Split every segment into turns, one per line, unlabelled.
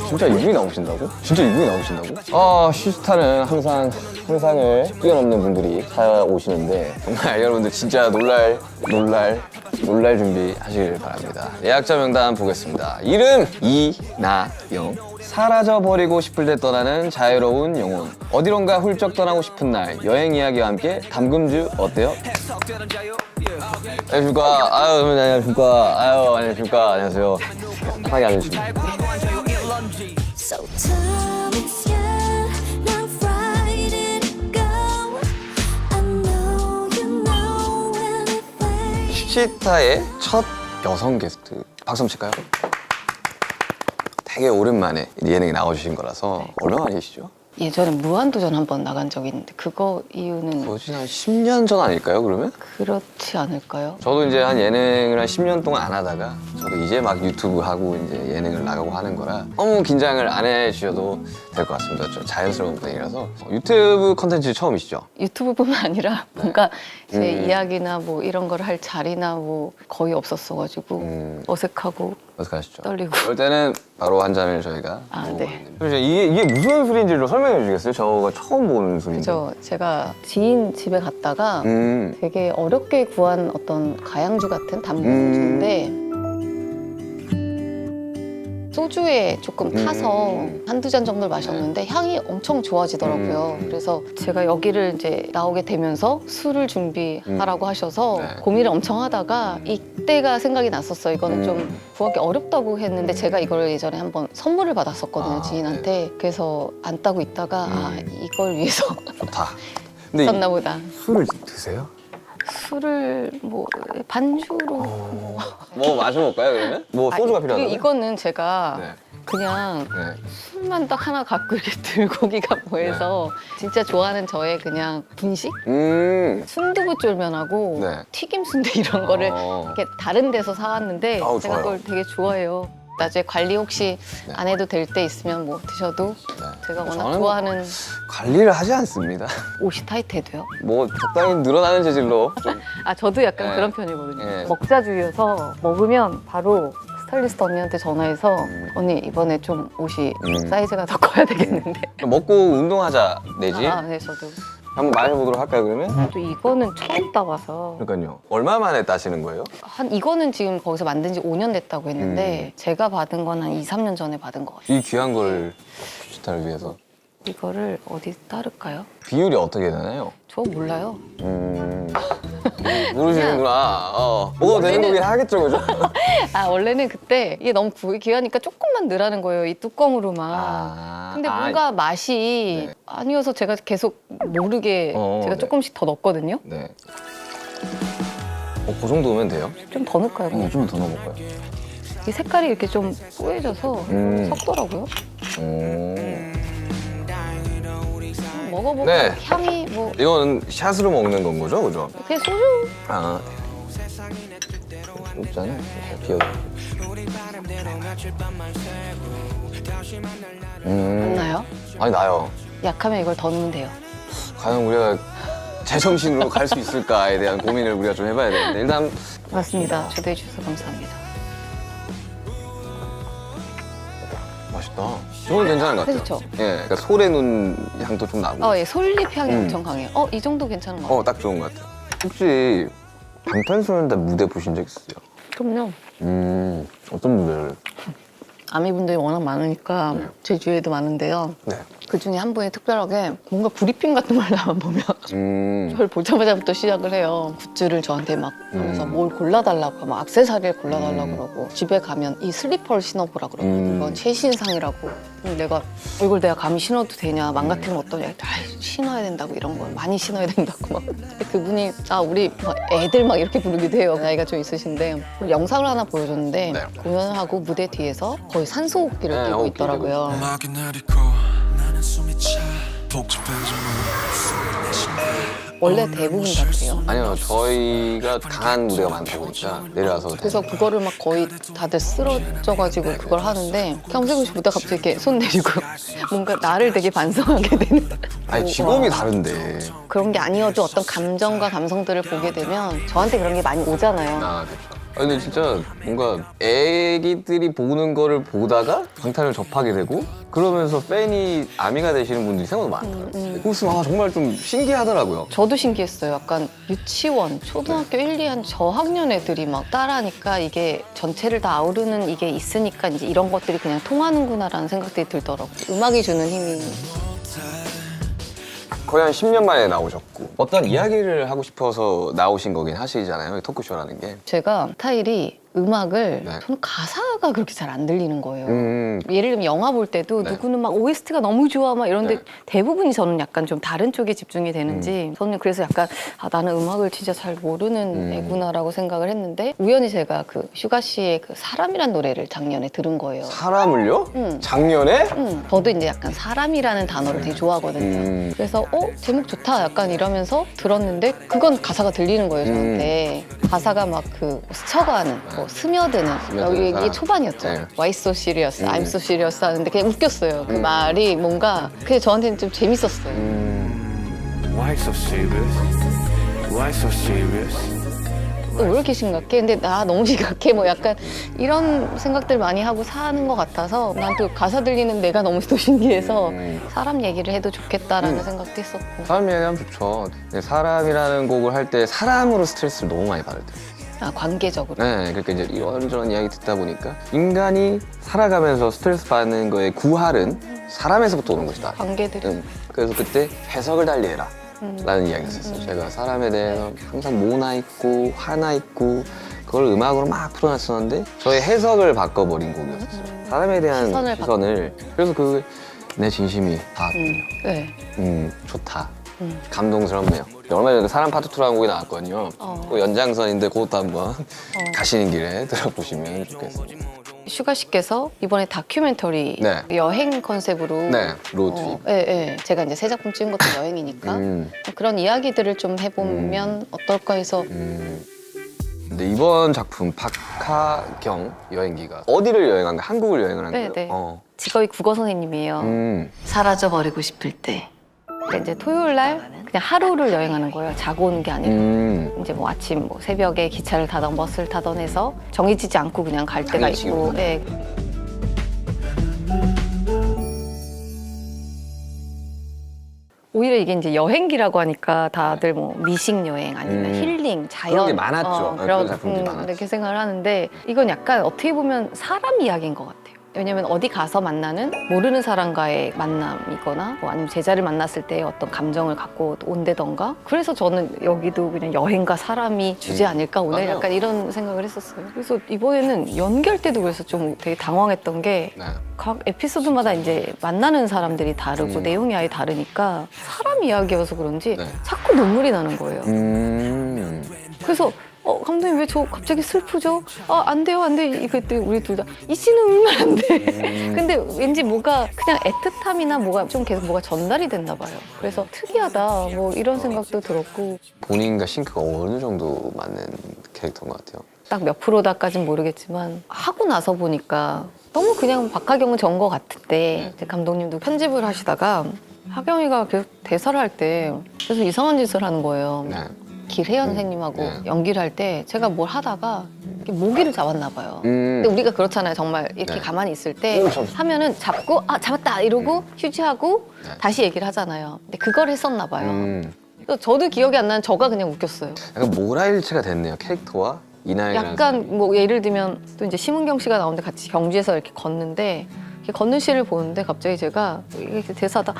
진짜 이분이 나오신다고? 진짜 이분이 나오신다고? 아, 시스타는 항상 상상을 뛰어넘는 분들이 찾아오시는데 정말 여러분들 진짜 놀랄 준비하시길 바랍니다. 예약자 명단 보겠습니다. 이름 이나영. 사라져버리고 싶을 때 떠나는 자유로운 영혼. 어디론가 훌쩍 떠나고 싶은 날. 여행 이야기와 함께 담금주 어때요? 안녕하십니까. 안녕하십니까. 안녕하십니까. 안녕하세요. 편하게 앉으시면
So tell me, yeah, now right it go. I know you know anything.
시타의 첫 여성 게스트 박수 한번 칠까요? 되게 오랜만에 예능에 나와주신 거라서 얼마 만이시죠?
예전에 무한도전 한번 나간 적이 있는데 그거 이유는
거진 한 10년 전 아닐까요, 그러면?
그렇지 않을까요?
저도 이제 한 예능을 한 10년 동안 안 하다가 저도 이제 막 유튜브 하고 이제 예능을 나가고 하는 거라 너무 긴장을 안 해주셔도 될 것 같습니다. 좀 자연스러운 분위기라서. 유튜브 컨텐츠 처음이시죠?
유튜브뿐만 아니라 뭔가 제 이야기나 뭐 이런 걸 할 자리나 뭐 거의 없었어가지고 어색하고
어떡하시죠?
떨리고.
그럴 때는 바로 한 잔을 저희가
네.
이게 무슨 술인지를 설명해 주시겠어요? 저가 처음 보는 술인데.
제가 지인 집에 갔다가 되게 어렵게 구한 어떤 가양주 같은 담금주인데 소주에 조금 타서 한두 잔 정도를 마셨는데 향이 엄청 좋아지더라고요. 그래서 제가 여기를 이제 나오게 되면서 술을 준비하라고 하셔서
네.
고민을 엄청 하다가 이때가 생각이 났었어요. 이거는 좀 구하기 어렵다고 했는데 제가 이걸 예전에 한번 선물을 받았었거든요, 지인한테. 그래서 안 따고 있다가 아, 이걸 위해서
좋다. 근데
썼나 보다.
술을 드세요?
술을 뭐 반주로
뭐 마셔볼까요, 그러면? 뭐 소주가
그리고
필요한가요?
이거는 제가
네.
그냥
네.
술만 딱 하나 갖고 이렇게 들고 오기가 뭐해서 진짜 좋아하는 저의 그냥 분식? 순두부 쫄면하고
네.
튀김 순대 이런 거를 이렇게 다른 데서 사왔는데
아우,
제가
좋아요.
그걸 되게 좋아해요. 나중에 관리 혹시
네.
안 해도 될 때 있으면 뭐 드셔도 제가 워낙
저는
좋아하는
관리를 하지 않습니다.
옷이 타이트해도요.
뭐 적당히 늘어나는 재질로 좀.
아 저도 약간
네.
그런 편이거든요.
네.
먹자주의여서 먹으면 바로 스타일리스트 언니한테 전화해서 언니 이번에 좀 옷이 사이즈가 더 커야 되겠는데.
먹고 운동하자 내지.
네 저도.
한번 마셔보도록 할까요, 그러면?
또 이거는 처음 따와서
그러니까요. 얼마 만에 따시는 거예요?
이거는 지금 거기서 만든 지 5년 됐다고 했는데 제가 받은 건 한 2, 3년 전에 받은 것 같아요.
이 귀한 걸 시타를 위해서.
이거를 어디 따를까요?
비율이 어떻게 되나요?
저 몰라요.
모르시는구나. 먹어도 되는 거긴 하겠죠, 그죠?
아 원래는 그때 이게 너무 귀하니까 조금만 넣으라는 거예요. 이 뚜껑으로만. 근데 뭔가 맛이
네.
아니어서 제가 계속 모르게 제가
네.
조금씩 더 넣었거든요.
네. 그 정도면 돼요?
좀 더 넣을까요? 그럼?
좀 더 넣어볼까요?
이 색깔이 이렇게 좀 뽀얘져서 섞더라고요. 먹어보고
네.
향이 뭐
이거는 샷으로 먹는 건 거죠, 그죠?
그냥 소주
아. 없잖아요. 잘 비워줘.
맞나요?
아니, 나요.
약하면 이걸 더 넣으면 돼요.
과연 우리가 제정신으로 갈 수 있을까에 대한 고민을 우리가 좀 해봐야 되는데 일단
맞습니다. 초대해 주셔서 감사합니다.
맛있다. 저는 괜찮은 것 같아요.
그렇죠?
예, 그러니까 솔의 눈 향도 좀 나고.
예, 솔잎 향이 엄청 강해요. 이 정도 괜찮은 것 같아요.
딱 좋은 것 같아요. 혹시 방탄소년단 무대 보신 적 있으세요?
그럼요.
어떤 무대를?
아미분들이 워낙 많으니까 제 주위에도 많은데요.
네.
그 중에 한 분이 특별하게 뭔가 브리핑 같은 걸 나만 보면 저를 보자마자부터 시작을 해요. 굿즈를 저한테 막 하면서 뭘 골라달라고 막 액세서리를 골라달라고 그러고 집에 가면 이 슬리퍼를 신어보라 그러고 이건 최신상이라고. 근데 내가 이걸 내가 감히 신어도 되냐 망가뜨리면 어떠냐. 신어야 된다고 이런 걸 많이 신어야 된다고 막. 근데 그분이 우리 막 애들 막 이렇게 부르기도 해요. 나이가 좀 있으신데 영상을 하나 보여줬는데
네.
공연을 하고 무대 뒤에서 거의 산소호흡기를
네,
끼고
호흡기
있더라고요.
음악이 내리고 나는 숨이 차 복잡해져
원래 대부분 다 그래요.
아니요, 저희가 강한 무대가 많다 보니까 내려와서
그래서 그거를 막 거의 다들 쓰러져가지고 그걸 하는데 경세군 씨 보다 갑자기 이렇게 손 내리고 뭔가 나를 되게 반성하게 되는.
아니 직업이 다른데.
그런 게 아니어도 어떤 감정과 감성들을 보게 되면 저한테 그런 게 많이 오잖아요.
그렇죠. 아니 근데 진짜 뭔가 애기들이 보는 거를 보다가 방탄을 접하게 되고 그러면서 팬이 아미가 되시는 분들이 생각보다 많아요. 그래서 정말 좀 신기하더라고요.
저도 신기했어요. 약간 유치원, 초등학교 1, 2한 저학년 애들이 막 따라하니까 이게 전체를 다 아우르는 이게 있으니까 이제 이런 것들이 그냥 통하는구나라는 생각들이 들더라고요. 음악이 주는 힘이.
거의 한 10년 만에 나오셨고 어떤 이야기를 하고 싶어서 나오신 거긴 하시잖아요. 토크쇼라는 게.
제가 스타일이 음악을
네.
저는 가사가 그렇게 잘 안 들리는 거예요. 예를 들면 영화 볼 때도
네.
누구는 막 OST가 너무 좋아 막 이런데
네.
대부분이 저는 약간 좀 다른 쪽에 집중이 되는지 저는 그래서 약간 나는 음악을 진짜 잘 모르는 애구나라고 생각을 했는데 우연히 제가 그 슈가 씨의 그 사람이란 노래를 작년에 들은 거예요.
사람을요?
응.
작년에?
저도 이제 약간 사람이라는 단어를 되게 좋아하거든요. 그래서 제목 좋다 약간 이러면서 들었는데 그건 가사가 들리는 거예요 저한테. 가사가 막 그 스쳐가는 뭐 스며드는
스며드는
이게
사람.
초반이었죠.
네.
Why so serious, I'm so serious 하는데 그냥 웃겼어요. 그 말이 뭔가 그게 저한테는 좀 재밌었어요.
Why so serious? Why so serious?
또 왜 이렇게 심각해? 근데 나 너무 심각해. 뭐 약간 이런 생각들 많이 하고 사는 것 같아서 난 또 가사 들리는 내가 너무 또 신기해서 사람 얘기를 해도 좋겠다라는 생각도 했었고.
사람 얘기하면 좋죠. 근데 사람이라는 곡을 할 때 사람으로 스트레스를 너무 많이 받을 때.
관계적으로.
네, 그러니까 이제 이런저런 이야기 듣다 보니까 인간이 살아가면서 스트레스 받는 거의 구할은 사람에서부터 오는 것이다.
관계들이.
그래서 그때 해석을 달리해라 라는 이야기를 했어요. 제가 사람에 대해서 항상 모나 있고 화나 있고 그걸 음악으로 막 풀어놨었는데 저의 해석을 바꿔버린 곡이었어요. 사람에 대한
시선을
시선을. 그래서 그 내 진심이 다
네.
좋다. 감동스럽네요. 얼마 전에 사람 파트 2라는 곡이 나왔거든요. 그 연장선인데 그것도 한번 가시는 길에 들어보시면 좋겠습니다.
슈가 씨께서 이번에 다큐멘터리
네.
여행 컨셉으로
네, 로드트립.
제가 이제 새 작품 찍은 것도 여행이니까
음.
그런 이야기들을 좀 해보면 어떨까 해서
근데 이번 작품 박하경 여행기가 어디를 여행한 거야? 한국을 여행을 한 거예요?
네. 직업이 국어 선생님이에요. 사라져 버리고 싶을 때. 그러니까 이제 토요일 날 그냥 하루를 여행하는 거예요. 자고 오는 게 아니라. 이제 뭐 아침 뭐 새벽에 기차를 타던 버스를 타던 해서 정해지지 않고 그냥 갈 때가 있고.
당일치기로.
네. 오히려 이게 이제 여행기라고 하니까 다들 뭐 미식 여행 아니면 힐링, 자연
그런 게 많았죠. 그런 작품들이 많았죠.
이렇게 생각을 하는데 이건 약간 어떻게 보면 사람 이야기인 것 같아요. 왜냐면 어디 가서 만나는 모르는 사람과의 만남이거나 뭐 아니면 제자를 만났을 때 어떤 감정을 갖고 온다던가 그래서 저는 여기도 그냥 여행과 사람이 주제 아닐까 오늘
맞아요.
약간 이런 생각을 했었어요. 그래서 이번에는 연기할 때도 그래서 좀 되게 당황했던 게
네.
각 에피소드마다 이제 만나는 사람들이 다르고 내용이 아예 다르니까 사람 이야기여서 그런지
네.
자꾸 눈물이 나는 거예요. 그래서 감독님 왜 저 갑자기 슬프죠? 안 돼요, 안 돼. 이때 우리 둘 다 이 씨는 울면 안 돼. 근데 왠지 뭐가 그냥 애틋함이나 뭐가 좀 계속 뭐가 전달이 됐나 봐요. 그래서 특이하다 뭐 이런 생각도 들었고
본인과 싱크가 어느 정도 맞는 캐릭터인 것 같아요.
딱 몇 프로다까진 모르겠지만 하고 나서 보니까 너무 그냥 박하경은 전 것 같은데 이제 감독님도 편집을 하시다가 하경이가 계속 대사를 할 때 계속 이상한 짓을 하는 거예요.
네.
길혜연 선생님하고
네.
연기를 할 때 제가 뭘 하다가 이렇게 모기를 잡았나 봐요.
음.
근데 우리가 그렇잖아요. 정말 이렇게
네.
가만히 있을 때
오, 잡았어.
하면은 잡고 잡았다 이러고 휴지하고
네.
다시 얘기를 하잖아요. 근데 그걸 했었나 봐요.
약간
저도 기억이 안 나는 저가 그냥 웃겼어요.
모라일체가 됐네요. 캐릭터와 이나이라는
약간 뭐 예를 들면 또 이제 심은경 씨가 나오는데 같이 경주에서 이렇게 걷는데 이렇게 걷는 씨를 보는데 갑자기 제가 이렇게 대사하다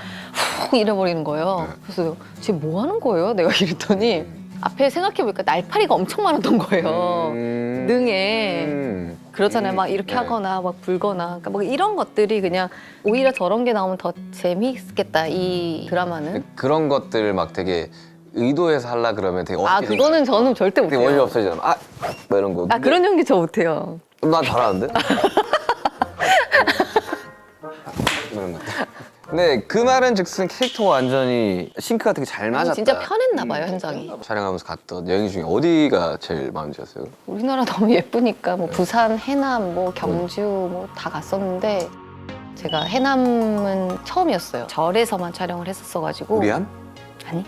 훅 잃어버리는 거예요. 그래서 쟤 뭐 하는 거예요? 내가 이랬더니 앞에 생각해보니까 날파리가 엄청 많았던 거예요. 능에. 그렇잖아요. 막 이렇게
네.
하거나 막 불거나. 그러니까 뭐 이런 것들이 그냥 오히려 저런 게 나오면 더 재미있겠다, 이 드라마는.
그런 것들을 막 되게 의도해서 하려 그러면 되게 어떻게
그거는 저는 절대
되게 원리
못해요.
없어지잖아. 뭐 이런 거.
그런 연기 저 못해요.
난 잘하는데? 이런 것. 근데 그 말은 즉슨 캐릭터가 완전히 싱크가 되게 잘 맞았다.
진짜 편했나 봐요, 현장이.
촬영하면서 갔던 여행 중에 어디가 제일 마음에 들었어요?
우리나라 너무 예쁘니까 뭐 부산, 해남, 뭐 경주 뭐 다 갔었는데 제가 해남은 처음이었어요. 절에서만 촬영을 했었어가지고.
우리암?
아니.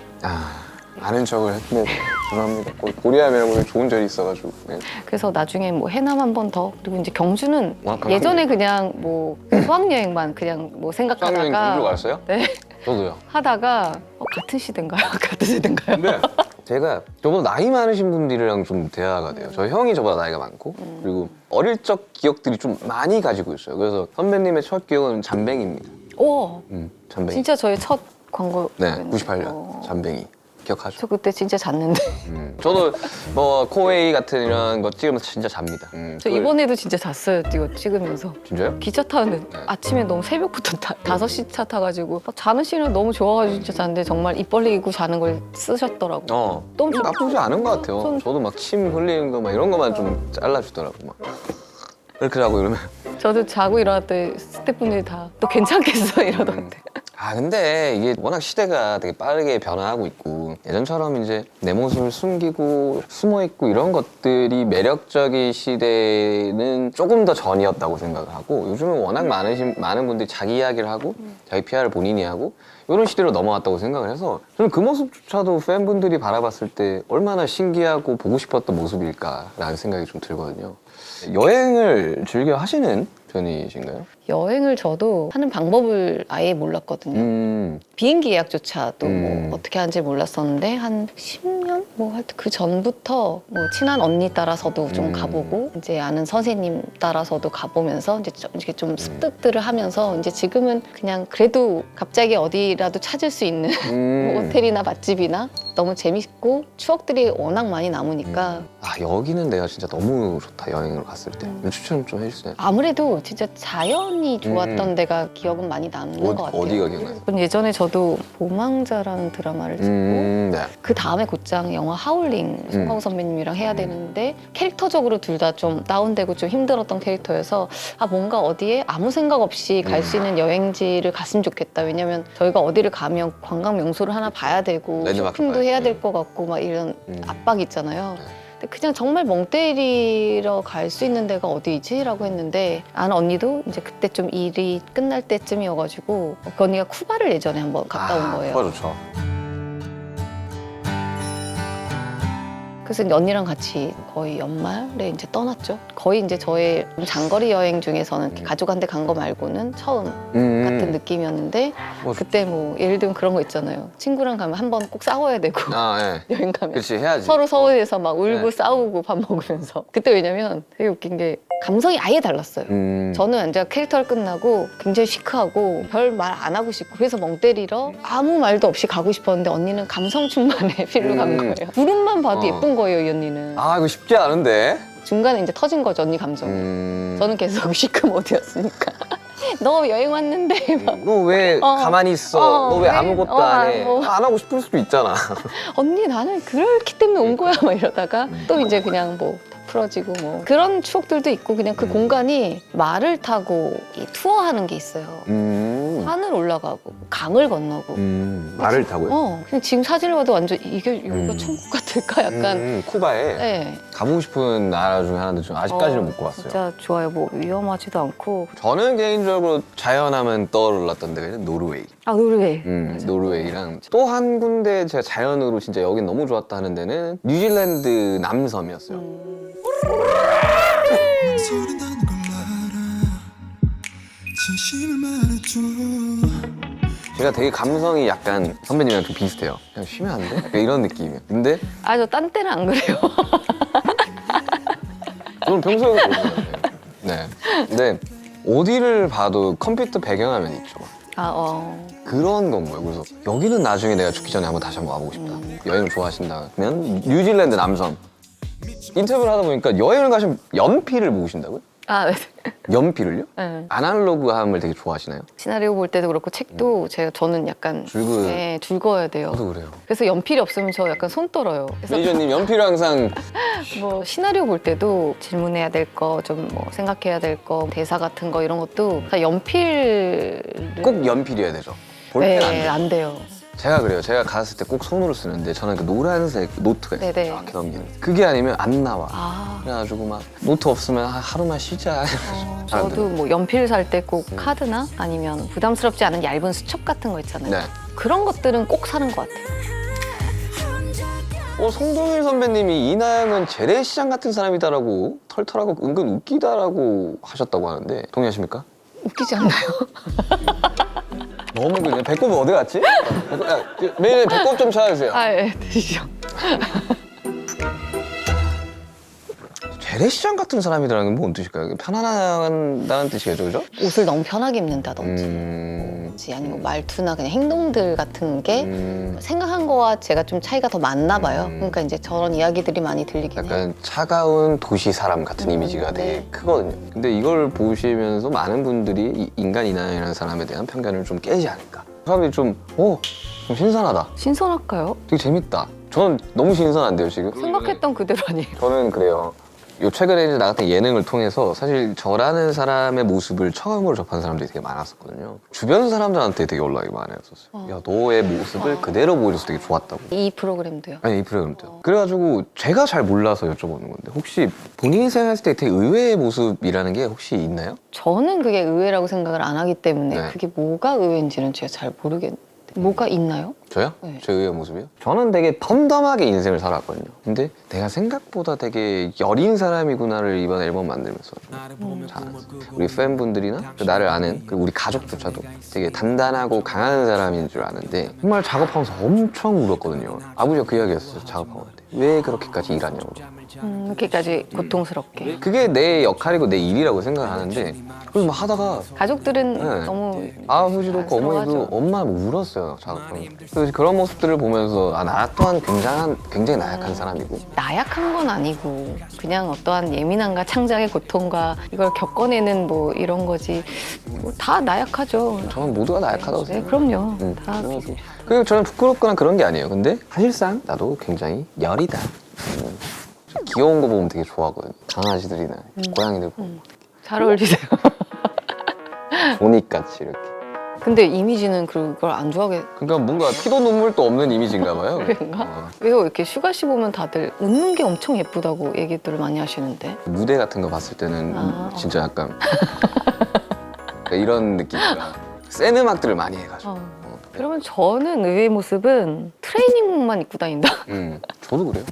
아는 척을 했네. 죄송합니다. 고리하면 좋은 절이 있어가지고. 네.
그래서 나중에 뭐 해남 한 번 더, 그리고 이제 경주는
워낙
예전에 그냥 뭐 수학여행만 그냥 뭐
수학여행
생각하다가
경주 갔어요?
네.
저도요.
하다가 같은 시대인가요? 같은 시대인가요?
근데 제가 저보다 나이 많으신 분들이랑 좀 대화가 돼요. 저 형이 저보다 나이가 많고 그리고 어릴 적 기억들이 좀 많이 가지고 있어요. 그래서 선배님의 첫 기억은 잠뱅이입니다.
오,
잠뱅이.
진짜 저의 첫 광고.
네, 98년 잠뱅이. 기억하죠?
저 그때 진짜 잤는데.
저도 뭐 코웨이 같은 이런 거 찍으면서 진짜 잡니다.
저 이번에도 진짜 잤어요. 이거 찍으면서.
진짜요?
기차 타는데 아침에 너무 새벽부터 5시 차 타가지고 막 자는 시간이 너무 좋아가지고 진짜 잤는데 정말 입 벌리고 자는 걸 쓰셨더라고. 너무 좋-
나쁘지 않은 것 같아요.
전-
저도 막 침 흘리는 거 막 이런 것만 좀 잘라주더라고 막. 이렇게 자고 이러면.
저도 자고 일어났더니 스태프분들이 다 또 괜찮겠어 이러던데.
아 근데 이게 워낙 시대가 되게 빠르게 변화하고 있고 예전처럼 이제 내 모습을 숨기고 숨어 있고 이런 것들이 매력적인 시대는 조금 더 전이었다고 생각을 하고 요즘은 워낙 많은 분들이 자기 이야기를 하고 자기 PR을 본인이 하고 이런 시대로 넘어왔다고 생각을 해서 저는 그 모습조차도 팬분들이 바라봤을 때 얼마나 신기하고 보고 싶었던 모습일까라는 생각이 좀 들거든요. 여행을 즐겨 하시는 편이신가요?
여행을 저도 하는 방법을 아예 몰랐거든요. 비행기 예약조차도 뭐 어떻게 하는지 몰랐었는데 한 10년? 뭐 하여튼 그 전부터 뭐 친한 언니 따라서도 좀 가보고 이제 아는 선생님 따라서도 가보면서 이제 좀 습득들을 하면서 이제 지금은 그냥 그래도 갑자기 어디라도 찾을 수 있는 뭐 호텔이나 맛집이나 너무 재밌고 추억들이 워낙 많이 남으니까
아 여기는 내가 진짜 너무 좋다 여행을 갔을 때 추천 좀 해주세요.
아무래도 진짜 자연이 좋았던 데가 기억은 많이 남는 것 같아요.
어디가 기억나요?
그건 예전에 저도 보망자라는 드라마를 찍고
네.
그 다음에 곧장 영화 하울링 송강호 선배님이랑 해야 되는데 캐릭터적으로 둘 다 좀 다운되고 좀 힘들었던 캐릭터여서 아 뭔가 어디에 아무 생각 없이 갈 수 있는 여행지를 갔으면 좋겠다. 왜냐면 저희가 어디를 가면 관광 명소를 하나 봐야 되고
랜드마크
쇼핑도
봐야지.
해야 될 것 같고 막 이런 압박이 있잖아요. 근데 그냥 정말 멍 때리러 갈 수 있는 데가 어디지? 라고 했는데 아는 언니도 이제 그때 좀 일이 끝날 때쯤이어가지고 그 언니가 쿠바를 예전에 한번 갔다 온 거예요.
그거 좋죠.
그래서 이제 언니랑 같이 거의 연말에 이제 떠났죠. 거의 이제 저의 장거리 여행 중에서는 이렇게 가족한테 간 거 말고는 처음 같은 느낌이었는데 그때 뭐 예를 들면 그런 거 있잖아요. 친구랑 가면 한 번 꼭 싸워야 되고
아 예.
여행 가면
그렇지 해야지.
서로 서울에서 막 울고
네.
싸우고 밥 먹으면서 그때 왜냐면 되게 웃긴 게 감성이 아예 달랐어요. 저는 이제 캐릭터를 끝나고 굉장히 시크하고 별 말 안 하고 싶고 그래서 멍 때리러 아무 말도 없이 가고 싶었는데 언니는 감성 충만의 필로 간 거예요. 구름만 봐도 예쁜 거예요, 이 언니는.
아 이거 쉽지 않은데.
중간에 이제 터진 거죠, 언니 감정. 저는 계속 시크 모드였으니까. 너 여행 왔는데 막
너 왜 가만히 있어? 너 왜 아무것도 안 해? 안 하고 싶을 수도 있잖아.
언니 나는 그렇기 때문에 온 거야 막 이러다가 또 이제 그냥 뭐 풀어지고 뭐 그런 추억들도 있고 그냥 그 공간이 말을 타고 이 투어하는 게 있어요. 산을 올라가고 강을 건너고
말을 타고요?
그냥 지금 사진을 봐도 완전 이게 여기가 천국 같을까 약간
쿠바에
네.
가보고 싶은 나라 중에 하나인데 좀 아직까지는 못 가봤어요.
진짜 좋아요. 뭐 위험하지도 않고
저는 개인적으로 자연하면 떠올랐던 데가 노르웨이.
아 노르웨이
노르웨이랑 또 한 군데 제가 자연으로 진짜 여긴 너무 좋았다 하는 데는 뉴질랜드 남섬이었어요.
소린다는 걸 알아 진심을 말해줘
제가 되게 감성이 약간 선배님이랑 좀 비슷해요. 그냥 쉬면 안 돼? 약간 이런 느낌이에요. 근데
아 저 딴 때는 안 그래요.
저는 평소에 그러거든요. 네. 근데 어디를 봐도 컴퓨터 배경화면 있죠. 그런 건 거예요. 그래서 여기는 나중에 내가 죽기 전에 다시 한번 와보고 싶다. 여행을 좋아하신다면 뉴질랜드 남섬. 인터뷰를 하다 보니까 여행을 가시면 연필을 모으신다고요?
아 네.
연필을요?
네.
아날로그함을 되게 좋아하시나요?
시나리오 볼 때도 그렇고 책도 저는 약간 네, 줄 그어야 돼요.
저도 그래요.
그래서 연필이 없으면 저 약간 손 떨어요. 그래서
매니저님 연필을 항상
뭐 시나리오 볼 때도 질문해야 될 거, 좀 뭐 생각해야 될 거, 대사 같은 거 이런 것도 다 연필
꼭 연필이어야 되죠. 볼펜 안
네,
돼요.
안 돼요.
제가 그래요. 제가 갔을 때 꼭 손으로 쓰는데 저는 그 노란색 노트가 있어요.
네네.
이렇게 넘기는. 그게 아니면 안 나와.
아,
그래가지고 막 노트 없으면 하루만 쉬자.
저도 뭐 연필 살 때 꼭 카드나 아니면 부담스럽지 않은 얇은 수첩 같은 거 있잖아요.
네.
그런 것들은 꼭 사는 것 같아요.
송동일 선배님이 이나영은 재래시장 같은 사람이다라고 털털하고 은근 웃기다라고 하셨다고 하는데 동의하십니까?
웃기지 않나요?
너무 그냥 배꼽 어디 갔지? 매일 배꼽 좀 찾아주세요.
아, 예, 드시죠.
재래시장 같은 사람이라는 건 뭔 뜻일까요? 편안하다는 뜻이겠죠, 그죠?
옷을 너무 편하게 입는다든지 아니면 말투나 그냥 행동들 같은 게 생각한 거와 제가 좀 차이가 더 많나 봐요. 그러니까 이제 저런 이야기들이 많이 들리긴 해요.
약간 차가운 도시 사람 같은 이미지가 되게
네.
크거든요. 근데 이걸 보시면서 많은 분들이 이 인간 이나영이라는 사람에 대한 편견을 좀 깨지 않을까. 사람들이 좀 신선하다.
신선할까요?
되게 재밌다. 저는 너무 신선한데요, 지금?
생각했던 그대로 아니에요.
저는 그래요. 요 최근에 이제 나갔던 예능을 통해서 사실 저라는 사람의 모습을 처음으로 접한 사람들이 되게 많았었거든요. 주변 사람들한테 되게 연락이 많이 왔었어요. 야, 너의 모습을 그대로 보여줘서 되게 좋았다고.
이 프로그램도요.
아니, 이 프로그램도. 그래가지고 제가 잘 몰라서 여쭤보는 건데 혹시 본인이 생각했을 때 되게 의외의 모습이라는 게 혹시 있나요?
저는 그게 의외라고 생각을 안 하기 때문에
네.
그게 뭐가 의외인지는 제가 잘 모르겠는데 뭐가 있나요?
저요?
네.
제 의외의 모습이요? 저는 되게 덤덤하게 인생을 살았거든요. 근데 내가 생각보다 되게 여린 사람이구나를 이번 앨범 만들면서 잘 알았어요. 우리 팬분들이나 나를 아는 그리고 우리 가족조차도 되게 단단하고 강한 사람인 줄 아는데 정말 작업하면서 엄청 울었거든요. 아버지가 그 이야기 했어요. 작업하고 할 때. 왜 그렇게까지 일하냐고.
이렇게까지 고통스럽게.
그게 내 역할이고 내 일이라고 생각하는데 그래서 막 하다가
가족들은
네.
너무
아버지도 그렇고 어머니도
안쓰러워하죠.
엄마 울었어요. 작업하면서. 그래서 그런 모습들을 보면서 나 또한 굉장히 나약한 사람이고
나약한 건 아니고 그냥 어떠한 예민함과 창작의 고통과 이걸 겪어내는 뭐 이런 거지 뭐 다 나약하죠.
저는 모두가 나약하다고
네,
생각해요.
그럼요. 다
그래서 그리고 저는 부끄럽거나 그런 게 아니에요. 근데 사실상 나도 굉장히 열이다. 저 귀여운 거 보면 되게 좋아하거든요. 강아지들이나 고양이들 보면
잘 어울리세요.
조닉같이 이렇게.
근데 이미지는 그걸 안 좋아하게
그러니까 뭔가 피도 눈물도 없는 이미지인가 봐요.
그런가? 왜요? 이렇게 슈가 씨 보면 다들 웃는 게 엄청 예쁘다고 얘기들을 많이 하시는데
무대 같은 거 봤을 때는
아.
진짜 약간 그러니까 이런 느낌이라 센 음악들을 많이 해가지고.
그러면 저는 의외의 모습은 트레이닝복만 입고 다닌다.
저도 그래요.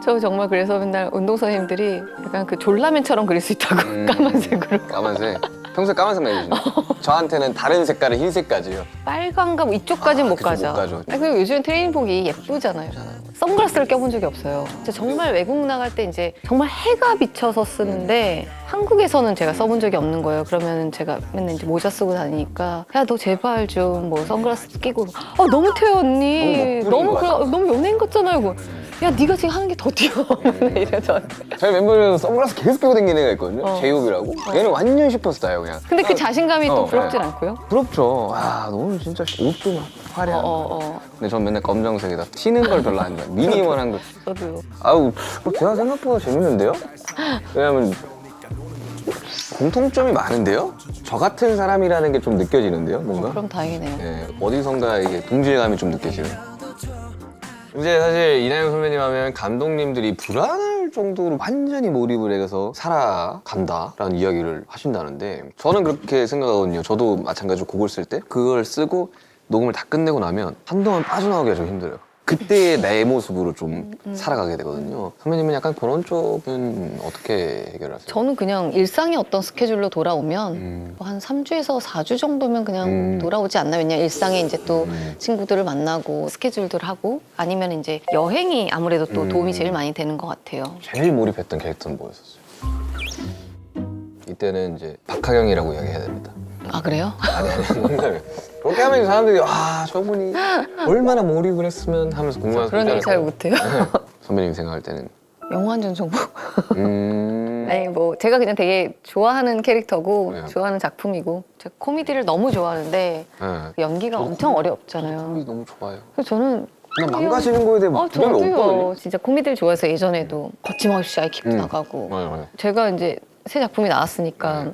저 정말 그래서 맨날 운동 선생님들이 약간 그 졸라맨처럼 그릴 수 있다고 까만색으로
까만색. 평소에 까만색만 입으시나요? 저한테는 다른 색깔의 흰색까지요.
빨간가 뭐 이쪽까지는 못
그쵸,
가죠.
못 가죠.
아니, 그리고 요즘 트레이닝복이 예쁘잖아요. 선글라스를 껴본 적이 없어요. 진짜 정말 외국 나갈 때 이제 정말 해가 비쳐서 쓰는데 한국에서는 제가 써본 적이 없는 거예요. 그러면 제가 맨날 이제 모자 쓰고 다니니까 야 너 제발 좀 뭐 선글라스 끼고 너무 튀어 언니
너무 멋부린 거 같아.
너무 연예인 같잖아요. 이거. 야 네가 지금 하는 게 더 튀어. 이래 저한테.
저희 멤버는 선글라스 계속 끼고 다니는 애가 있거든요. 제이홉이라고. 얘는 완전 슈퍼스타예요, 그냥.
근데 그 자신감이 또 부럽진
네.
않고요.
부럽죠. 너는 진짜 옷도 막 화려한. 근데 전 맨날 검정색이다. 튀는 걸 별로 안 좋아해요. 미니멀한 거.
저도요.
아우, 제가 생각보다 재밌는데요? 왜냐면 공통점이 많은데요? 저 같은 사람이라는 게 좀 느껴지는데요, 뭔가?
그럼 다행이네요.
예, 어디선가 이게 동질감이 좀 느껴지는. 이제 사실 이나영 선배님 하면 감독님들이 불안할 정도로 완전히 몰입을 해서 살아간다라는 이야기를 하신다는데 저는 그렇게 생각하거든요. 저도 마찬가지로 곡을 쓸 때 그걸 쓰고 녹음을 다 끝내고 나면 한동안 빠져나오기가 좀 힘들어요. 그때 내 모습으로 좀 살아가게 되거든요. 선배님은 약간 그런 쪽은 어떻게 해결하세요?
저는 그냥 일상의 어떤 스케줄로 돌아오면 뭐한 3주에서 4주 정도면 그냥 돌아오지 않나. 왜냐 일상에 이제 또 친구들을 만나고 스케줄들 하고 아니면 이제 여행이 아무래도 또 도움이 제일 많이 되는 것 같아요.
제일 몰입했던 캐릭터는 뭐였었어요? 이때는 이제 박하경이라고 이야기해야 됩니다.
아 그래요?
아니 농담이에요. 그렇게 하면 이제 사람들이 저분이 얼마나 몰입을 했으면 하면서 궁금해서
그런 얘기 잘 못해요.
선배님 생각할 때는
영화한전 정보.
음...
아니 뭐 제가 그냥 되게 좋아하는 캐릭터고
네.
좋아하는 작품이고 제가 코미디를 너무 좋아하는데
네.
연기가 엄청 어렵잖아요.
코미디 너무 좋아요.
그래서 저는
그냥 망가지는 거에 대해 부담이
저도요.
없거든요.
진짜 코미디를 좋아해서 예전에도 거침없이 아이킥도 나가고
맞아요.
제가 이제 새 작품이 나왔으니까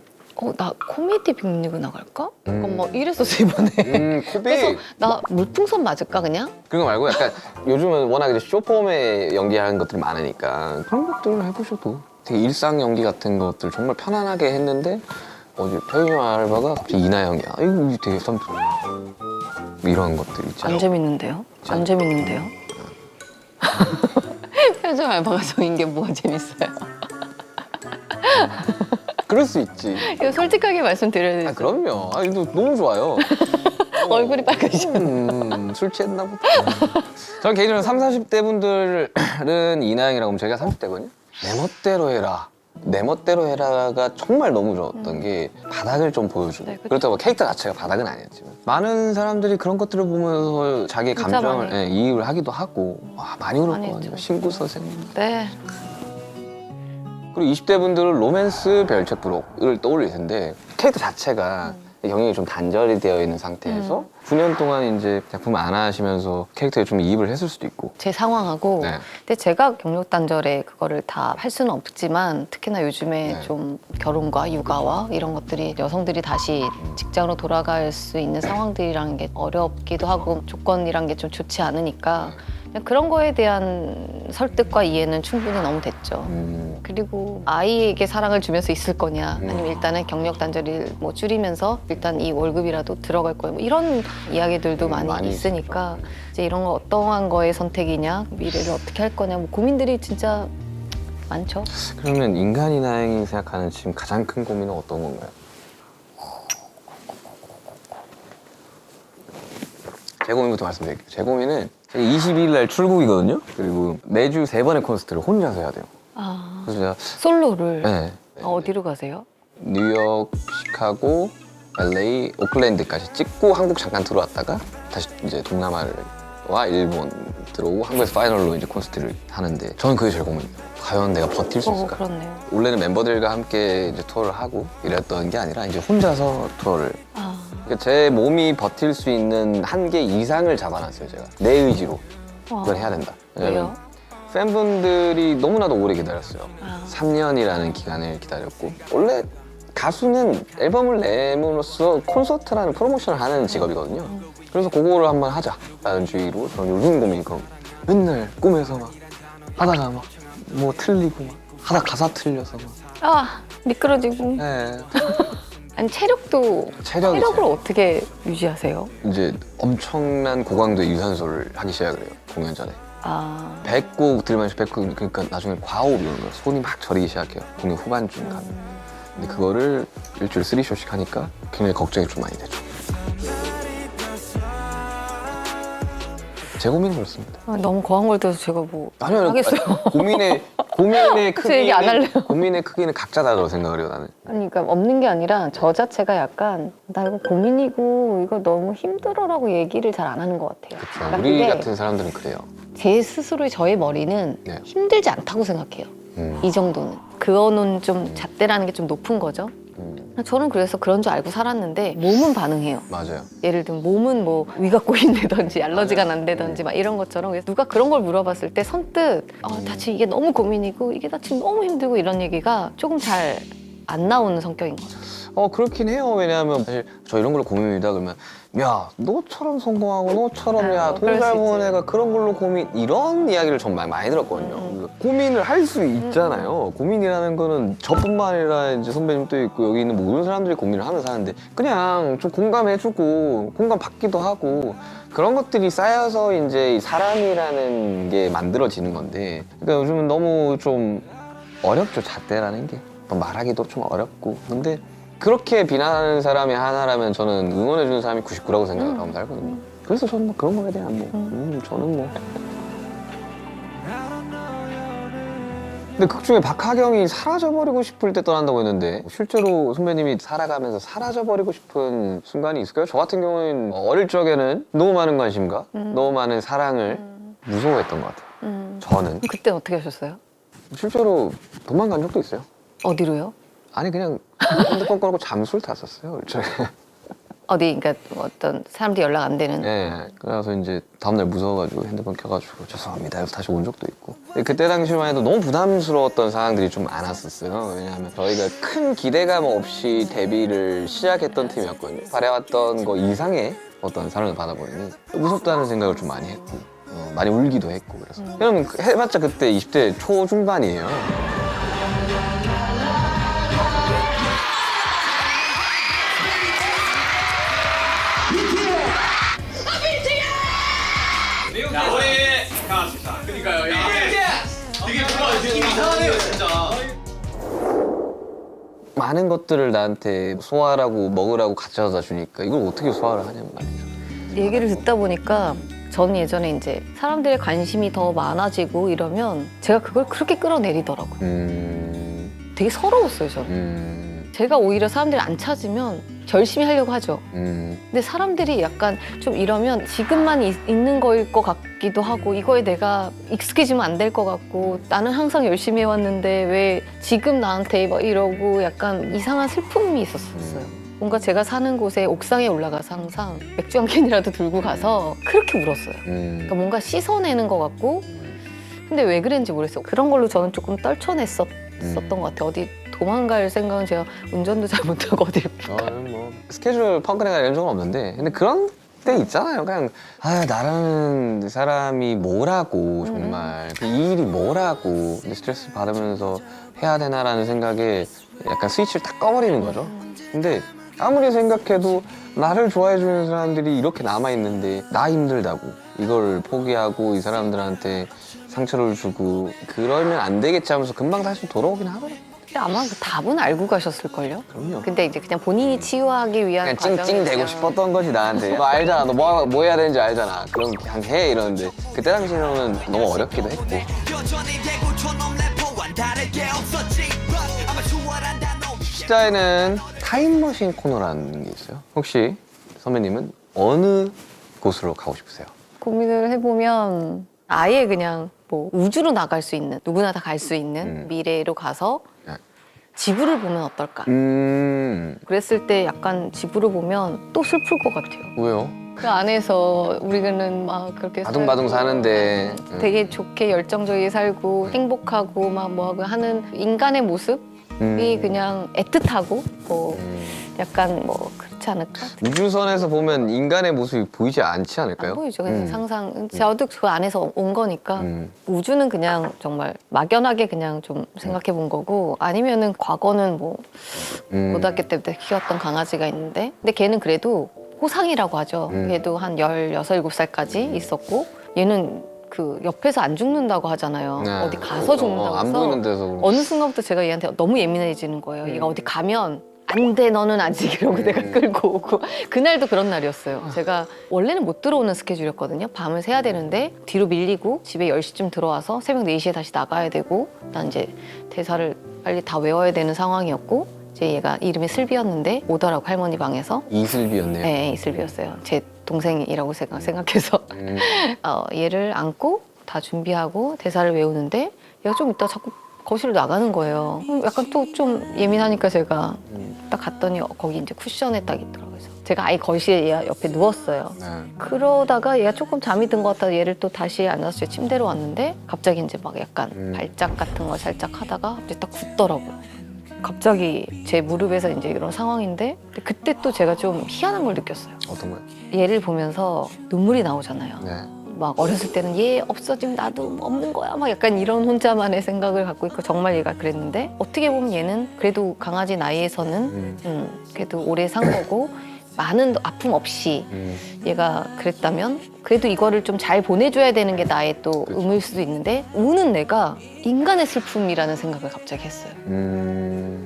나 코미디 빅리그 나갈까? 약간 막 이랬었어 이번에.
코빅.
그래서 나 물풍선 맞을까 그냥?
그런 거 말고 약간 요즘은 워낙 이제 쇼폼에 연기하는 것들이 많으니까 그런 것들을 해보셔도 되게 일상 연기 같은 것들 정말 편안하게 했는데 어제 편의점 알바가 갑자기 이나영이야. 이거 되게 이런 것들 있잖아요.
안 재밌는데요? 안 재밌는데요? 편의점 알바 가서 인 게 뭐가 재밌어요?
그럴 수 있지.
이거 솔직하게 말씀드려야 돼요.
아, 그럼요. 아, 이거 너무 좋아요.
얼굴이 빨개지죠.
술 취했나 보다. 저는 개인적으로 30, 40대 분들은 이나영이라고 하면 저희가 30대거든요. 내 멋대로 해라. 내 멋대로 해라가 정말 너무 좋았던 게 바닥을 좀 보여주고
네, 그쵸.
그렇다고 캐릭터 자체가 바닥은 아니었지만 많은 사람들이 그런 것들을 보면서 자기
진짜
감정을
많이.
이입을 하기도 하고 와, 많이
많이
울었거든요.
했죠.
신구 선생님.
네.
그리고 20대 분들은 로맨스 별책 부록을 떠올릴 텐데 캐릭터 자체가 경력이 좀 단절이 되어 있는 상태에서 9년 동안 이제 작품 안 하시면서 캐릭터에 좀 이입을 했을 수도 있고.
제 상황하고
네.
근데 제가 경력 단절에 그거를 다 할 수는 없지만 특히나 요즘에
네.
좀 결혼과 육아와 이런 것들이 여성들이 다시 직장으로 돌아갈 수 있는 상황들이라는 게 어렵기도 하고 조건이란 게 좀 좋지 않으니까 그냥 그런 거에 대한 설득과 이해는 충분히 너무 됐죠. 그리고 아이에게 사랑을 주면서 있을 거냐 아니면 일단은 경력 단절을 뭐 줄이면서 일단 이 월급이라도 들어갈 거야 뭐 이런 이야기들도 많이
많이
있으니까 이제 이런 거 어떠한 거의 선택이냐 미래를 어떻게 할 거냐 뭐 고민들이 진짜 많죠.
그러면 인간이 나영이 생각하는 지금 가장 큰 고민은 어떤 건가요? 제 고민부터 말씀드릴게요. 제 고민은 제가 22일 날 출국이거든요. 그리고 매주 3번의 콘서트를 혼자서 해야 돼요.
아
그래서 제가
솔로를
네,
어디로 가세요?
뉴욕, 시카고, LA, 오클랜드까지 찍고 한국 잠깐 들어왔다가 다시 이제 동남아와 일본 들어오고 한국에서 파이널로 이제 콘서트를 하는데 저는 그게 제일 고민이에요. 과연 내가 버틸 수 있을까?
그렇네요.
원래는 멤버들과 함께 이제 투어를 하고 이랬던 게 아니라 이제 혼자서 투어를.
아
그러니까 제 몸이 버틸 수 있는 한계 이상을 잡아놨어요, 제가. 내 의지로. 그걸 해야 된다.
왜요?
팬분들이 너무나도 오래 기다렸어요.
아.
3년이라는 기간을 기다렸고. 원래 가수는 앨범을 내므로써 콘서트라는 프로모션을 하는 직업이거든요. 그래서 그거를 한번 하자라는 주의로 저는 요즘 고민이 그런 거예요. 맨날 꿈에서 막 하다가 막 뭐 틀리고 막 하다 가사 틀려서 막.
아 미끄러지고
네.
아니 체력도
체력이
체력을 어떻게 유지하세요?
이제 엄청난 고강도의 유산소를 하기 시작을 해요. 공연 전에.
아
100곡 들으면서 100곡 그러니까 나중에 과호흡이 오는 거예요. 손이 막 저리기 시작해요. 공연 후반쯤 가면. 근데 그거를 일주일에 3쇼씩 하니까 굉장히 걱정이 좀 많이 되죠. 제 고민은 그렇습니다.
아, 너무 거한 걸 들어서 제가 뭐
아니요,
하겠어요.
고민의
저 얘기 안 할래요.
고민의 크기는 각자다고 생각을 해요, 나는.
아니 그러니까 없는 게 아니라 저 자체가 약간 나 이거 고민이고 이거 너무 힘들어라고 얘기를 잘 안 하는 것 같아요.
그렇죠.
그러니까
우리
그게
같은 사람들은 그래요.
제 스스로의 저의 머리는
네.
힘들지 않다고 생각해요. 이 정도는. 그거는 좀 잣대라는 게 좀 높은 거죠. 저는 그래서 그런 줄 알고 살았는데 몸은 반응해요.
맞아요.
예를 들면 몸은 뭐 위가 꼬인다든지 알러지가 난다든지 막 이런 것처럼 그래서 누가 그런 걸 물어봤을 때 선뜻 나 지금 이게 너무 고민이고 이게 나 지금 너무 힘들고 이런 얘기가 조금 잘 안 나오는 성격인 거죠.
그렇긴 해요. 왜냐하면 사실 저 이런 걸로 고민입니다. 그러면 야, 너처럼 성공하고 너처럼 야, 돈
그럴
잘
수
버는
있지.
애가 그런 걸로 고민 이런 이야기를 정말 많이 들었거든요. 고민을 할 수 있잖아요. 고민이라는 거는 저뿐만 아니라 이제 선배님도 있고 여기 있는 모든 사람들이 고민을 하면서 하는데 그냥 좀 공감해주고 공감 받기도 하고 그런 것들이 쌓여서 이제 이 사람이라는 게 만들어지는 건데 그러니까 요즘은 너무 좀 어렵죠. 잣대라는 게 말하기도 좀 어렵고 근데 그렇게 비난하는 사람이 하나라면 저는 응원해주는 사람이 99라고 생각하면 살거든요. 그래서 저는 뭐 그런 거에 대한 저는 뭐. 근데 극 중에 박하경이 사라져버리고 싶을 때 떠난다고 했는데 실제로 선배님이 살아가면서 사라져버리고 싶은 순간이 있을까요? 저 같은 경우는 어릴 적에는 너무 많은 관심과 너무 많은 사랑을 무서워했던 것 같아요. 저는
그때 어떻게 하셨어요?
실제로 도망간 적도 있어요.
어디로요?
아니 그냥 핸드폰 꺼놓고 잠수를 탔었어요. 어릴 적에.
어디 그러니까 어떤 사람들이 연락 안 되는
네, 그래서 이제 다음날 무서워가지고 핸드폰 켜가지고 죄송합니다 해서 다시 온 적도 있고 근데 그때 당시만 해도 너무 부담스러웠던 상황들이 좀 많았었어요. 왜냐하면 저희가 큰 기대감 없이 데뷔를 시작했던 팀이었거든요. 바래왔던 거 이상의 어떤 사랑을 받아보니 무섭다는 생각을 좀 많이 했고 많이 울기도 했고 그래서 왜냐면 해봤자 그때 20대 초중반이에요.
야, 우리 그러니까요. 야,
많은 것들을 나한테 소화하라고 먹으라고 가져다 주니까 이걸 어떻게 소화를 하냐는 말이죠.
얘기를 듣다 보니까 저는 예전에 이제 사람들의 관심이 더 많아지고 이러면 제가 그걸 그렇게 끌어내리더라고요. 되게 서러웠어요, 저는. 제가 오히려 사람들이 안 찾으면 열심히 하려고 하죠. 근데 사람들이 약간 좀 이러면 지금만 있는 거일 것 같기도 하고 이거에 내가 익숙해지면 안 될 것 같고 나는 항상 열심히 해왔는데 왜 지금 나한테 막 이러고 약간 이상한 슬픔이 있었어요. 뭔가 제가 사는 곳에 옥상에 올라가서 항상 맥주 한 캔이라도 들고 가서 그렇게 울었어요. 그러니까 뭔가 씻어내는 것 같고 근데 왜 그랬는지 모르겠어요. 그런 걸로 저는 조금 떨쳐냈었던 것 같아요. 어디 도망갈 생각은 제가 운전도 잘 못하고 어딜
뭐 스케줄 펑크내가 이런 적은 없는데 근데 그런 때 있잖아요. 그냥 나라는 사람이 뭐라고 정말 이 일이 뭐라고 스트레스 받으면서 해야 되나라는 생각에 약간 스위치를 딱 꺼버리는 거죠. 근데 아무리 생각해도 나를 좋아해 주는 사람들이 이렇게 남아있는데 나 힘들다고 이걸 포기하고 이 사람들한테 상처를 주고 그러면 안 되겠지 하면서 금방 다시 돌아오긴 하더라고요.
아마 그 답은 알고 가셨을걸요?
그럼요.
근데 이제 그냥 본인이 치유하기 위한
그냥 찡찡대고 싶었던 거지 나한테. 너 알잖아. 너 뭐 해야 되는지 알잖아. 그럼 그냥 해 이러는데 그때 당시에는 너무 어렵기도 했고. 시자에는 타임머신 코너라는 게 있어요. 혹시 선배님은 어느 곳으로 가고 싶으세요?
고민을 해보면 아예 그냥 뭐 우주로 나갈 수 있는 누구나 다 갈 수 있는 미래로 가서
네.
지구를 보면 어떨까? 그랬을 때 약간 지구를 보면 또 슬플 것 같아요.
왜요?
그 안에서 우리는 막 그렇게
바둥바둥
살고
사는데
되게 좋게 열정적이게 살고 행복하고 막 뭐하고 하는 인간의 모습이 그냥 애틋하고 뭐 약간 뭐 그렇지 않을까?
우주선에서 보면 인간의 모습이 보이지 않지 않을까요?
안 보이죠. 그냥 상상. 저도 그 안에서 온 거니까 우주는 그냥 정말 막연하게 그냥 좀 생각해 본 거고 아니면은 과거는 뭐 고등학교 때부터 키웠던 강아지가 있는데 근데 걔는 그래도 호상이라고 하죠. 걔도 한 16, 17살까지 있었고 얘는 그 옆에서 안 죽는다고 하잖아요.
네.
어디 가서 죽는다고
안
해서
보이는 데서 그런
어느 순간부터 제가 얘한테 너무 예민해지는 거예요. 얘가 어디 가면 안 돼, 너는 아직 이러고 내가 끌고 오고 그날도 그런 날이었어요. 제가 원래는 못 들어오는 스케줄이었거든요. 밤을 새야 되는데 뒤로 밀리고 집에 10시쯤 들어와서 새벽 4시에 다시 나가야 되고 난 이제 대사를 빨리 다 외워야 되는 상황이었고 이제 얘가 이름이 슬비였는데 오더라고 할머니 방에서.
이슬비였네요.
네, 이슬비였어요. 제 동생이라고 생각해서 얘를 안고 다 준비하고 대사를 외우는데 얘가 좀 이따 자꾸 거실로 나가는 거예요. 약간 또 좀 예민하니까 제가 딱 갔더니 거기 이제 쿠션에 딱 있더라고요. 그래서 제가 아예 거실에 얘 옆에 누웠어요.
네.
그러다가 얘가 조금 잠이 든 것 같아서 얘를 또 다시 안아서 침대로 왔는데 갑자기 이제 막 약간 발작 같은 걸 살짝 하다가 이제 딱 굳더라고요. 갑자기 제 무릎에서 이제 이런 상황인데 근데 그때 또 제가 좀 희한한 걸 느꼈어요.
어떤 거요?
얘를 보면서 눈물이 나오잖아요.
네.
막 어렸을 때는 얘 없어지면 나도 없는 거야 막 약간 이런 혼자만의 생각을 갖고 있고 정말 얘가 그랬는데 어떻게 보면 얘는 그래도 강아지 나이에서는 그래도 오래 산 거고 많은 아픔 없이 얘가 그랬다면 그래도 이거를 좀 잘 보내줘야 되는 게 나의 또 의무일 수도 있는데 우는 내가 인간의 슬픔이라는 생각을 갑자기 했어요.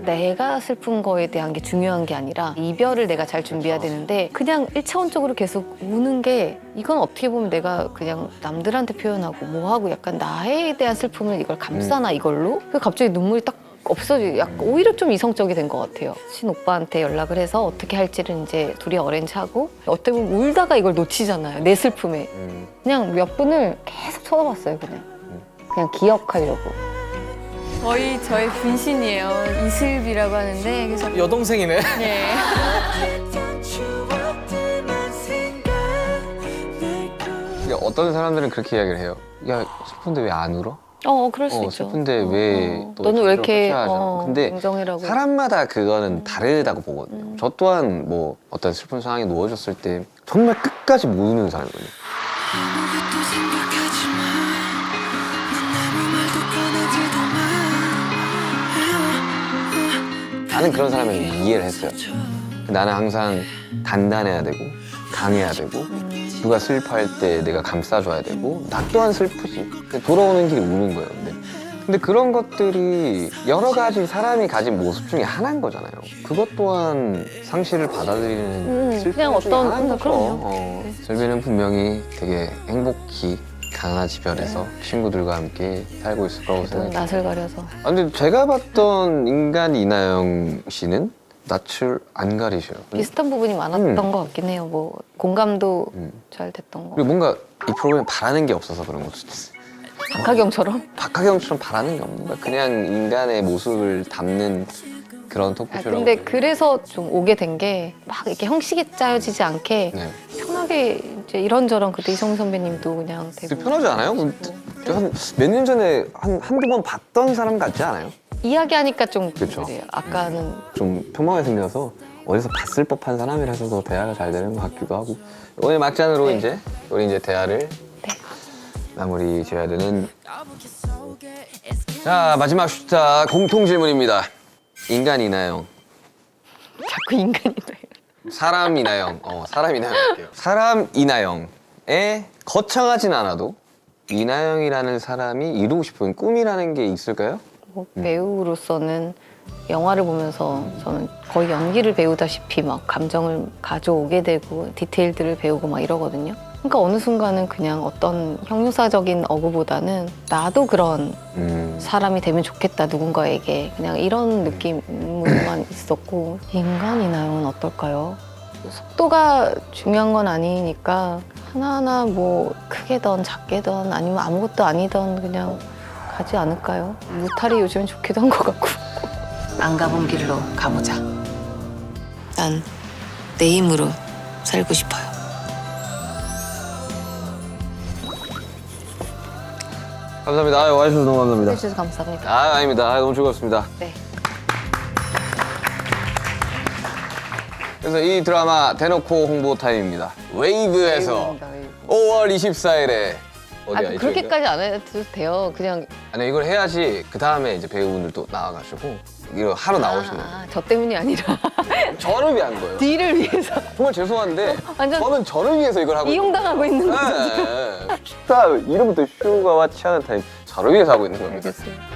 내가 슬픈 거에 대한 게 중요한 게 아니라 이별을 내가 잘 준비해야 되는데 그냥 1차원적으로 계속 우는 게 이건 어떻게 보면 내가 그냥 남들한테 표현하고 뭐하고 약간 나에 대한 슬픔을 이걸 감싸나 이걸로? 그래서 갑자기 눈물이 딱 없어지고 약간 오히려 좀 이성적이 된 것 같아요. 친오빠한테 연락을 해서 어떻게 할지를 이제 둘이 어렌지하고 어떻게 보면 울다가 이걸 놓치잖아요. 내 슬픔에. 그냥 몇 분을 계속 쳐다봤어요. 그냥 기억하려고.
거의 저의 분신이에요. 이슬비라고 하는데 그래서
여동생이네.
네.
근데 어떤 사람들은 그렇게 이야기를 해요. 야 슬픈데 왜 안 울어?
그럴 수 있죠.
슬픈데 왜 또
너는 왜 이렇게
근데
긍정이라고.
사람마다 그거는 다르다고 보거든요. 저 또한 뭐 어떤 슬픈 상황에 누워졌을 때 정말 끝까지 못 우는 사람이거든요.
아무것도 생각하지 마. 넌 아무 말도 꺼내지도 마.
나는 그런 사람을 이해를 했어요. 나는 항상 단단해야 되고 강해야 되고 누가 슬퍼할 때 내가 감싸줘야 되고 나 또한 슬프지. 돌아오는 길에 우는 거예요. 근데 근데 그런 것들이 여러 가지 사람이 가진 모습 중에 하나인 거잖아요. 그것 또한 상실을 받아들이는 슬픔
그냥
중에
어떤-
하나인 거죠.
그럼요.
네. 슬비는 분명히 되게 행복히 강아지별에서 친구들과 함께 살고 있을 거라고
좀
생각해요.
낯을 가려서.
아, 근데 제가 봤던 인간 이나영 씨는 낯을 안 가리셔요.
비슷한 부분이 많았던 것 같긴 해요. 뭐 공감도 잘 됐던 거.
그리고 뭔가 이 프로그램 바라는 게 없어서 그런 것도 있어요.
박하경처럼.
박하경처럼 바라는 게 없는 거야. 그냥 인간의 모습을 담는 그런
아,
토크쇼라고.
근데 그래서 좀 오게 된 게 막 이렇게 형식이 짜여지지 않게
네.
편하게 이제 이런저런 그때 이성 선배님도 그냥 되게
되게 편하지 않아요? 몇 년 전에 한두 번 봤던 사람 같지 않아요?
이야기하니까 좀
그쵸.
그래요. 아까는
좀 평범하게 생겨서 어디서 봤을 법한 사람이라서 더 대화가 잘 되는 것 같기도 하고. 오늘 막잔으로
네.
이제 우리 이제 대화를 마무리 지어야 되는. 자, 마지막 숫자 공통 질문입니다. 인간 이나영,
자꾸 인간이다.
사람 이나영. 사람 이나영 할게요. 사람 이나영에 거창하진 않아도 이나영이라는 사람이 이루고 싶은 꿈이라는 게 있을까요?
뭐 배우로서는 영화를 보면서 저는 거의 연기를 배우다시피 막 감정을 가져오게 되고 디테일들을 배우고 막 이러거든요. 그러니까 어느 순간은 그냥 어떤 형용사적인 어구보다는 나도 그런 사람이 되면 좋겠다 누군가에게 그냥 이런 느낌만 있었고 인간 이나영은 어떨까요? 속도가 중요한 건 아니니까 하나하나 뭐 크게든 작게든 아니면 아무것도 아니든 그냥 가지 않을까요? 무탈이 요즘엔 좋기도 한 것 같고.
안 가본 길로 가보자. 난 내 힘으로 살고 싶어요.
감사합니다. 와주셔서 너무 감사합니다.
해주셔서 감사합니다.
아닙니다. 너무 즐거웠습니다.
네.
그래서 이 드라마 대놓고 홍보 타임입니다. 웨이브에서 5월 24일에 어디야? 이쪽인가?
그렇게까지 안 해도 돼요. 그냥
아니 이걸 해야지 그 다음에 이제 배우분들도 나와가지고 이거 하러 나오시는 거예요.
저 때문이 아니라
저를 위한 거예요.
뒤를 위해서
정말 죄송한데
완전
저는 저를 위해서 이걸 하고
이용당하고 있는 거죠.
있는 거예요. 네. 스타 이름부터 슈가와 취하는 타임 저를 위해서 하고 있는 겁니다.
알겠어요.